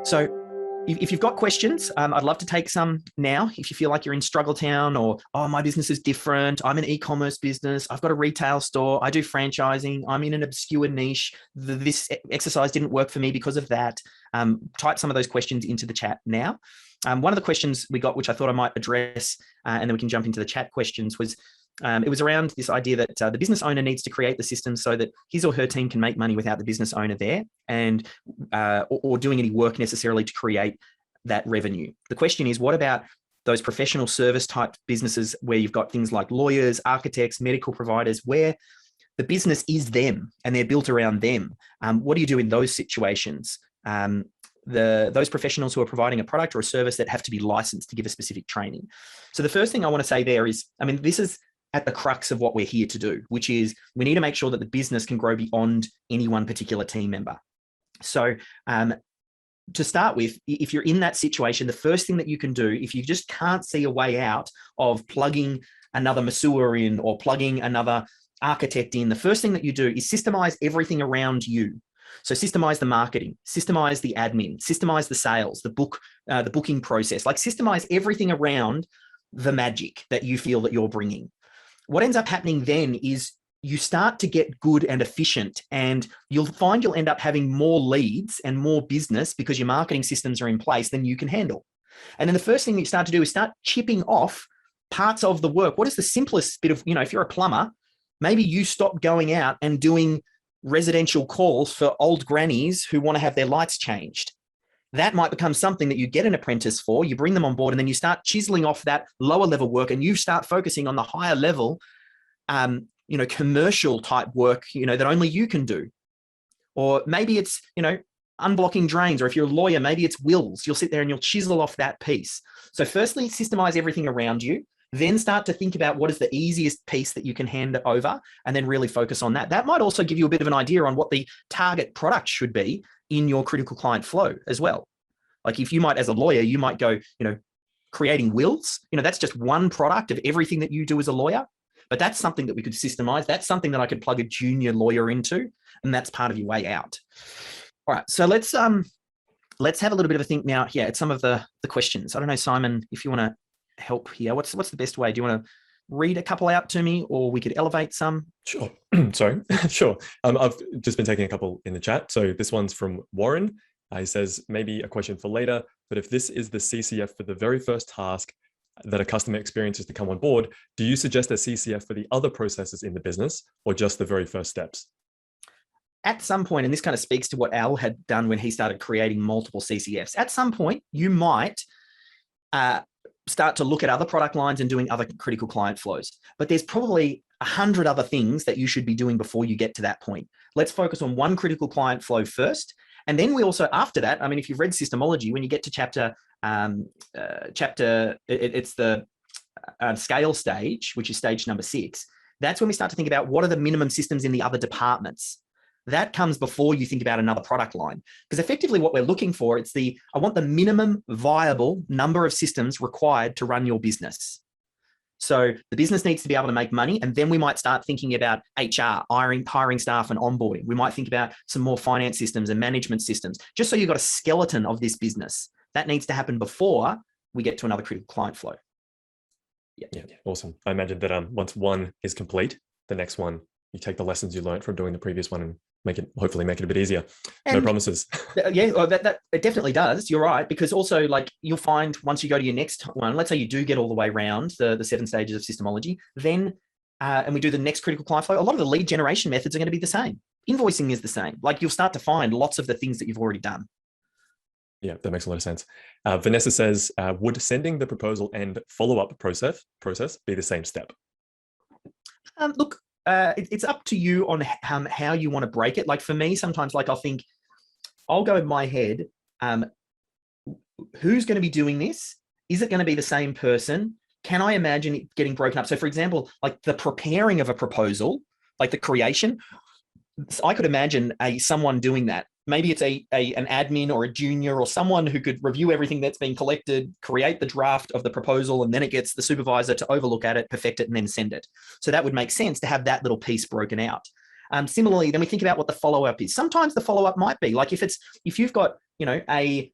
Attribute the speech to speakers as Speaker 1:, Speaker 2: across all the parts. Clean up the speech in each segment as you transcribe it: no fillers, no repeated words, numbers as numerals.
Speaker 1: So if you've got questions, I'd love to take some now. If you feel like you're in struggle town or, oh, my business is different. I'm an e-commerce business. I've got a retail store. I do franchising. I'm in an obscure niche. This exercise didn't work for me because of that. Type some of those questions into the chat now. One of the questions we got, which I thought I might address, and then we can jump into the chat questions, was it was around this idea that the business owner needs to create the system so that his or her team can make money without the business owner there and or doing any work necessarily to create that revenue. The question is, what about those professional service type businesses where you've got things like lawyers, architects, medical providers, where the business is them and they're built around them? What do you do in those situations? Those professionals who are providing a product or a service that have to be licensed to give a specific training. So the first thing I want to say there is, this is at the crux of what we're here to do, which is we need to make sure that the business can grow beyond any one particular team member. So to start with, if you're in that situation, the first thing that you can do, if you just can't see a way out of plugging another masseur in or plugging another architect in, the first thing that you do is systemize everything around you. So systemize the marketing, systemize the admin, systemize the sales, the booking process, like systemize everything around the magic that you feel that you're bringing. What ends up happening then is you start to get good and efficient, and you'll find you'll end up having more leads and more business because your marketing systems are in place than you can handle. And then the first thing that you start to do is start chipping off parts of the work. What is the simplest bit of, if you're a plumber, maybe you stop going out and doing residential calls for old grannies who want to have their lights changed. That might become something that you get an apprentice for, you bring them on board, and then you start chiseling off that lower level work and you start focusing on the higher level, commercial type work, that only you can do. Or maybe it's, unblocking drains, or if you're a lawyer, maybe it's wills. You'll sit there and you'll chisel off that piece. So firstly, systemize everything around you, then start to think about what is the easiest piece that you can hand over, and then really focus on that. That might also give you a bit of an idea on what the target product should be in your critical client flow as well. Like if you might, as a lawyer, you might go, creating wills, that's just one product of everything that you do as a lawyer, but that's something that we could systemize. That's something that I could plug a junior lawyer into, and that's part of your way out. All right, so let's have a little bit of a think now here at some of the questions. I don't know, Simon, if you want to help here, what's the best way? Do you want to read a couple out to me, or we could elevate some?
Speaker 2: Sure. Sorry. Sure. I've just been taking a couple in the chat. So this one's from Warren. He says, maybe a question for later, but if this is the CCF for the very first task that a customer experiences to come on board, do you suggest a CCF for the other processes in the business, or just the very first steps?
Speaker 1: At some point, and this kind of speaks to what Al had done when he started creating multiple CCFs, at some point, you might start to look at other product lines and doing other critical client flows. But there's probably 100 other things that you should be doing before you get to that point. Let's focus on one critical client flow first. And then we also, after that, if you've read Systemology, when you get to chapter, it's the scale stage, which is stage number 6. That's when we start to think about what are the minimum systems in the other departments. That comes before you think about another product line. Because effectively what we're looking for, I want the minimum viable number of systems required to run your business. So the business needs to be able to make money, and then we might start thinking about HR, hiring staff and onboarding. We might think about some more finance systems and management systems, just so you've got a skeleton of this business. That needs to happen before we get to another critical client flow.
Speaker 2: Yeah, awesome. I imagine that once one is complete, the next one, you take the lessons you learned from doing the previous one and hopefully make it a bit easier. No promises.
Speaker 1: Yeah, that it definitely does. You're right, because also you'll find once you go to your next one, let's say you do get all the way around the 7 stages of Systemology, then and we do the next critical client flow, a lot of the lead generation methods are going to be the same. Invoicing is the same. You'll start to find lots of the things that you've already done.
Speaker 2: Yeah, that makes a lot of sense. Vanessa says, would sending the proposal and follow-up process be the same step?
Speaker 1: Look, it's up to you on how you want to break it. For me, sometimes I'll go in my head, who's going to be doing this? Is it going to be the same person? Can I imagine it getting broken up? So for example, the preparing of a proposal, the creation, I could imagine someone doing that. Maybe it's an admin or a junior or someone who could review everything that's been collected, create the draft of the proposal, and then it gets the supervisor to overlook at it, perfect it, and then send it. So that would make sense to have that little piece broken out. Similarly, then we think about what the follow-up is. Sometimes the follow-up might be like if you've got, you know, a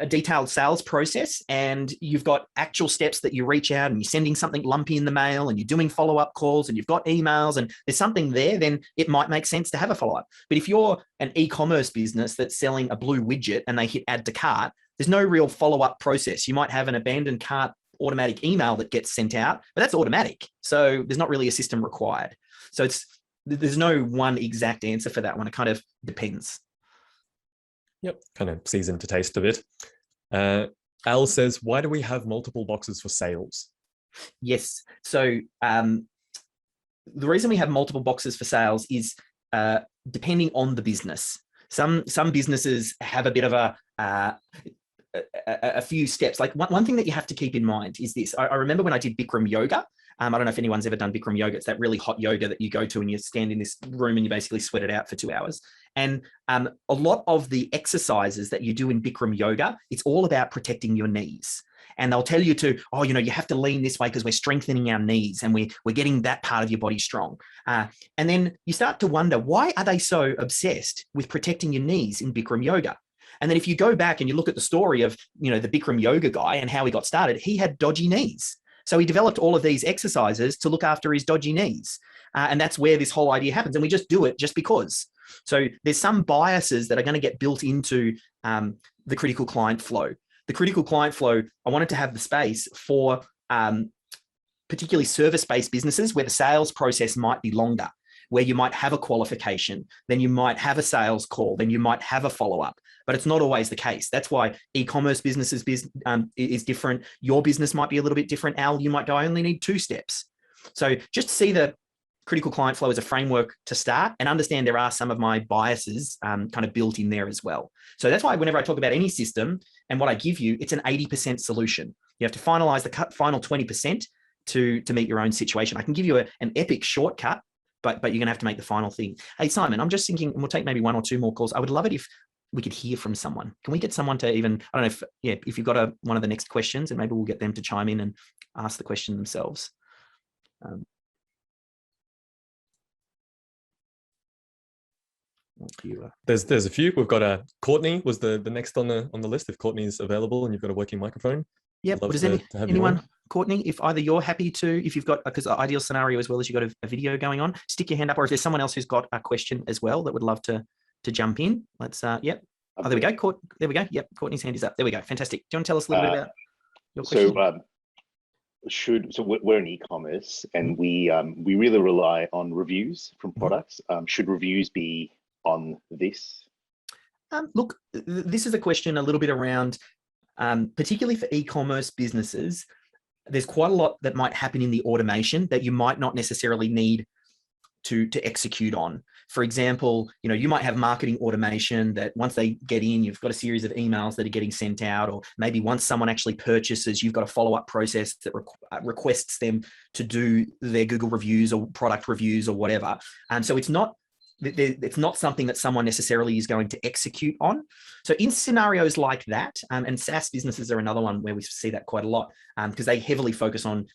Speaker 1: detailed sales process and you've got actual steps that you reach out and you're sending something lumpy in the mail and you're doing follow-up calls and you've got emails and there's something there, then it might make sense to have a follow-up. But if you're an e-commerce business that's selling a blue widget and they hit add to cart, there's no real follow-up process. You might have an abandoned cart automatic email that gets sent out, but that's automatic. So there's not really a system required. So there's no one exact answer for that one. It kind of depends.
Speaker 2: Yep, kind of seasoned to taste of it. Al says, why do we have multiple boxes for sales?
Speaker 1: Yes. So the reason we have multiple boxes for sales is depending on the business. Some businesses have a bit of a few steps. Like one thing that you have to keep in mind is this. I remember when I did Bikram yoga. I don't know if anyone's ever done Bikram yoga. It's that really hot yoga that you go to and you stand in this room and you basically sweat it out for 2 hours. And a lot of the exercises that you do in Bikram yoga, it's all about protecting your knees. And they'll tell you to, oh, you know, you have to lean this way because we're strengthening our knees and we're getting that part of your body strong. And then you start to wonder, why are they so obsessed with protecting your knees in Bikram yoga? And then if you go back and you look at the story of, you know, the Bikram yoga guy and how he got started, he had dodgy knees. So he developed all of these exercises to look after his dodgy knees. And that's where this whole idea happens. And we just do it just because. So there's some biases that are going to get built into the critical client flow. The critical client flow, I wanted to have the space for particularly service-based businesses where the sales process might be longer, where you might have a qualification, then you might have a sales call, then you might have a follow-up. But it's not always the case. That's why e-commerce businesses is different. Your business might be a little bit different. Al, you might go, I only need 2 steps. So just see the critical client flow as a framework to start and understand there are some of my biases kind of built in there as well. So that's why whenever I talk about any system and what I give you, it's an 80% solution. You have to finalize the final 20% to meet your own situation. I can give you an epic shortcut, but you're going to have to make the final thing. Hey, Simon, I'm just thinking, and we'll take maybe 1 or 2 more calls. I would love it if we could hear from someone. Can we get someone to even, I don't know if you've got one of the next questions and maybe we'll get them to chime in and ask the question themselves.
Speaker 2: There's a few. We've got Courtney was the next on the list. If Courtney's available and you've got a working microphone.
Speaker 1: Yeah. Does anyone, Courtney, if either you're happy to, if you've got, because the ideal scenario as well as you've got a video going on, stick your hand up, or if there's someone else who's got a question as well that would love to jump in. Let's, yep. Oh, there we go. There we go. Yep. Courtney's hand is up. There we go. Fantastic. Do you want to tell us a little bit about your question?
Speaker 3: So we're in e-commerce and we really rely on reviews from products. Should reviews be on this?
Speaker 1: Look, this is a question a little bit around, particularly for e-commerce businesses, there's quite a lot that might happen in the automation that you might not necessarily need to execute on. For example, you know, you might have marketing automation that once they get in, you've got a series of emails that are getting sent out, or maybe once someone actually purchases, you've got a follow-up process that requests them to do their Google reviews or product reviews or whatever. So it's not something that someone necessarily is going to execute on. So in scenarios like that, and SaaS businesses are another one where we see that quite a lot because they heavily focus on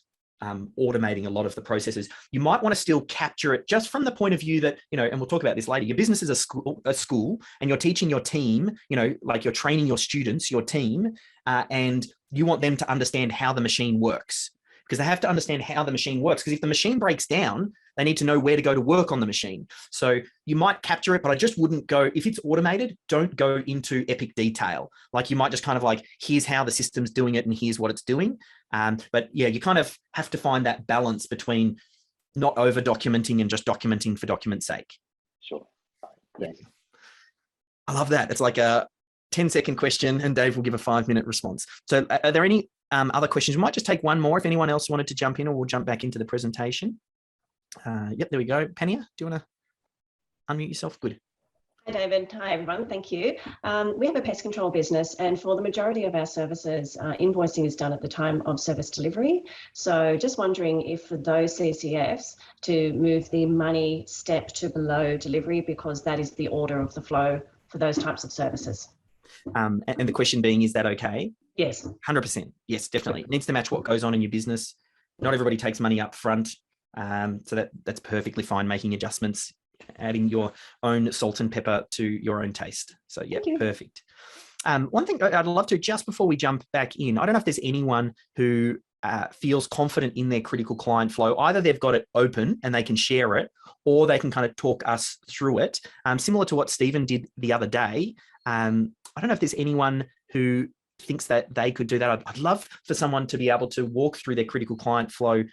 Speaker 1: automating a lot of the processes. You might want to still capture it just from the point of view that, you know, and we'll talk about this later, your business is a school and you're teaching your team, you know, like you're training your students, your team, and you want them to understand how the machine works. Because they have to understand how the machine works. Because if the machine breaks down, they need to know where to go to work on the machine. So you might capture it, but I just wouldn't go, if it's automated, don't go into epic detail. Like you might just kind of like, here's how the system's doing it and here's what it's doing. But yeah, you kind of have to find that balance between not over documenting and just documenting for document's sake.
Speaker 3: Sure. Thanks.
Speaker 1: Yeah. I love that. It's like a 10-second question and Dave will give a 5-minute response. So are there any other questions? We might just take one more if anyone else wanted to jump in, or we'll jump back into the presentation. Yep, there we go. Pania, do you want to unmute yourself? Good.
Speaker 4: Hi, David. Hi, everyone. Thank you. We have a pest control business, and for the majority of our services, invoicing is done at the time of service delivery. So just wondering if for those CCFs to move the money step to below delivery, because that is the order of the flow for those types of services.
Speaker 1: And the question being, is that okay?
Speaker 4: Yes.
Speaker 1: 100%. Yes, definitely. It needs to match what goes on in your business. Not everybody takes money up front. So that's perfectly fine, making adjustments, adding your own salt and pepper to your own taste. So yeah, perfect. One thing I'd love to, just before we jump back in, I don't know if there's anyone who feels confident in their critical client flow. Either they've got it open and they can share it, or they can kind of talk us through it. Similar to what Stephen did the other day. I don't know if there's anyone who thinks that they could do that. I'd love for someone to be able to walk through their critical client flow,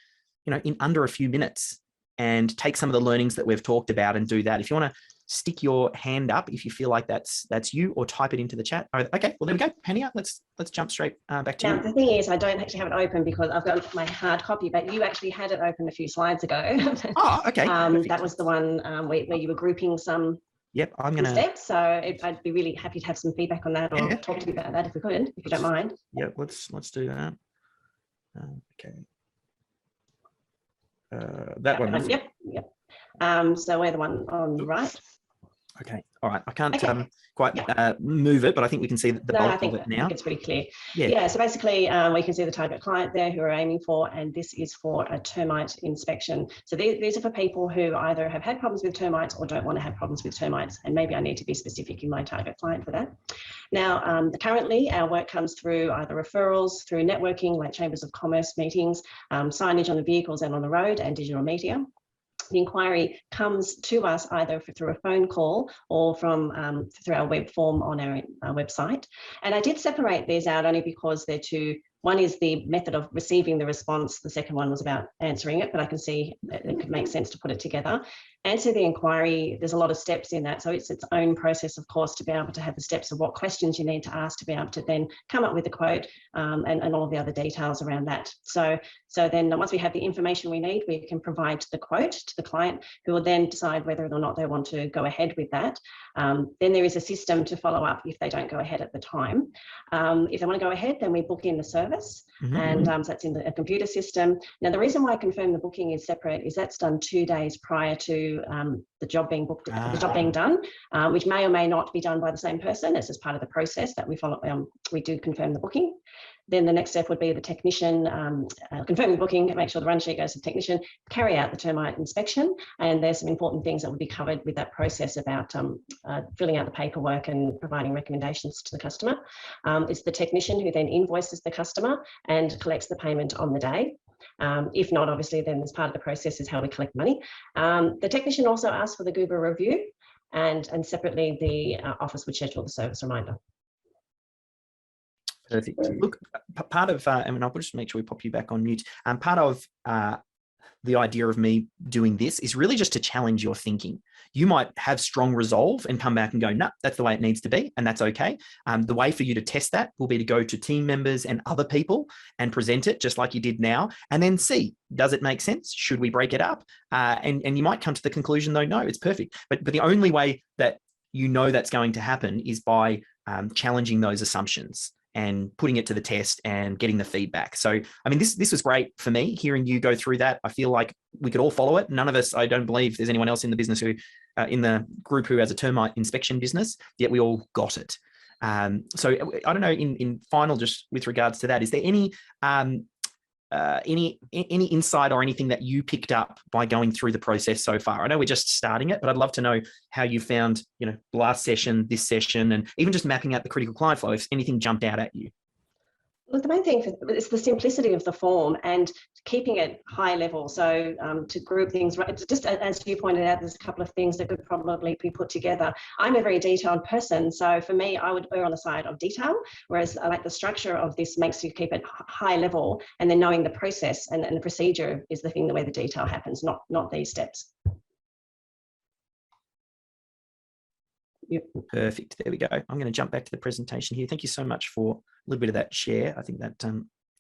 Speaker 1: in under a few minutes, and take some of the learnings that we've talked about and do that. If you want to stick your hand up if you feel like that's you, or type it into the chat. Okay, well, there we go. Hania, let's jump straight back to you.
Speaker 4: The thing is, I don't actually have it open because I've got my hard copy, but you actually had it open a few slides ago.
Speaker 1: Oh, okay.
Speaker 4: That was the one where you were grouping some steps. So I'd be really happy to have some feedback on that, or talk to you about that if we could, if you don't mind.
Speaker 1: Yeah, let's do that. Okay. That one.
Speaker 4: Yep. So we're the one on the right.
Speaker 1: Okay. All right. I can't quite move it, but I think we can see the bulk of it now.
Speaker 4: I think it's pretty clear. Yeah. So basically, we can see the target client there who we're aiming for, and this is for a termite inspection. So these are for people who either have had problems with termites or don't want to have problems with termites, and maybe I need to be specific in my target client for that. Now, currently, our work comes through either referrals, through networking, like chambers of commerce meetings, signage on the vehicles and on the road, and digital media. The inquiry comes to us either through a phone call or from through our web form on our website. And I did separate these out only because they're two. One is the method of receiving the response. The second one was about answering it, but I can see it could make sense to put it together. Answer the inquiry, there's a lot of steps in that. So it's its own process, of course, to be able to have the steps of what questions you need to ask to be able to then come up with a quote, and all of the other details around that. So then once we have the information we need, we can provide the quote to the client, who will then decide whether or not they want to go ahead with that. Then there is a system to follow up if they don't go ahead at the time. If they want to go ahead, then we book in the service, and so that's in a computer system. Now, the reason why I confirm the booking is separate is that's done 2 days prior to the job being booked, the job being done, which may or may not be done by the same person. It's just part of the process that we follow. We do confirm the booking. Then the next step would be the technician confirming the booking, make sure the run sheet goes to the technician, carry out the termite inspection. And there's some important things that would be covered with that process about filling out the paperwork and providing recommendations to the customer. It's the technician who then invoices the customer and collects the payment on the day. If not, obviously, then as part of the process is how we collect money. The technician also asks for the Google review, and separately the office would schedule the service reminder.
Speaker 1: Perfect. Look, part of, and I'll just make sure we pop you back on mute. Part of the idea of me doing this is really just to challenge your thinking. You might have strong resolve and come back and go, no, that's the way it needs to be, and that's okay. The way for you to test that will be to go to team members and other people and present it just like you did now, and then see, does it make sense? Should we break it up? And you might come to the conclusion, though, no, it's perfect. But the only way that you know that's going to happen is by challenging those assumptions and putting it to the test and getting the feedback. So, I mean, this was great for me, hearing you go through that. I feel like we could all follow it. None of us, I don't believe there's anyone else in the business who, in the group who has a termite inspection business, yet we all got it. So I don't know, in final, just with regards to that, is there any insight or anything that you picked up by going through the process so far? I know we're just starting it, but I'd love to know how you found, last session, this session, and even just mapping out the critical client flow, if anything jumped out at you.
Speaker 4: Well, the main thing is the simplicity of the form and keeping it high level. So to group things, right, just as you pointed out, there's a couple of things that could probably be put together. I'm a very detailed person, so for me, I would err on the side of detail, whereas I like the structure of this makes you keep it high level, and then knowing the process and the procedure is the thing where the detail happens, not these steps.
Speaker 1: Yep. Perfect. There we go. I'm going to jump back to the presentation here. Thank you so much for a little bit of that share. I think that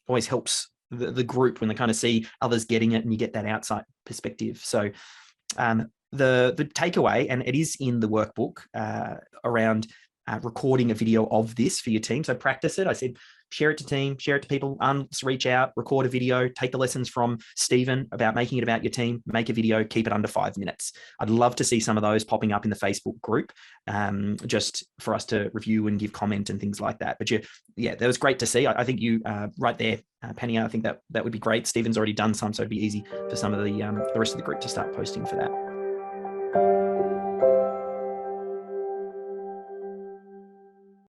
Speaker 1: always helps the group when they kind of see others getting it and you get that outside perspective. So the takeaway, and it is in the workbook around recording a video of this for your team. So practice it. I said, share it to team, share it to people, reach out, record a video, take the lessons from Stephen about making it about your team, make a video, keep it under 5 minutes. I'd love to see some of those popping up in the Facebook group, just for us to review and give comment and things like that. But yeah, that was great to see. I think you right there panning out, I think that would be great. Stephen's already done some, so it'd be easy for some of the rest of the group to start posting for that.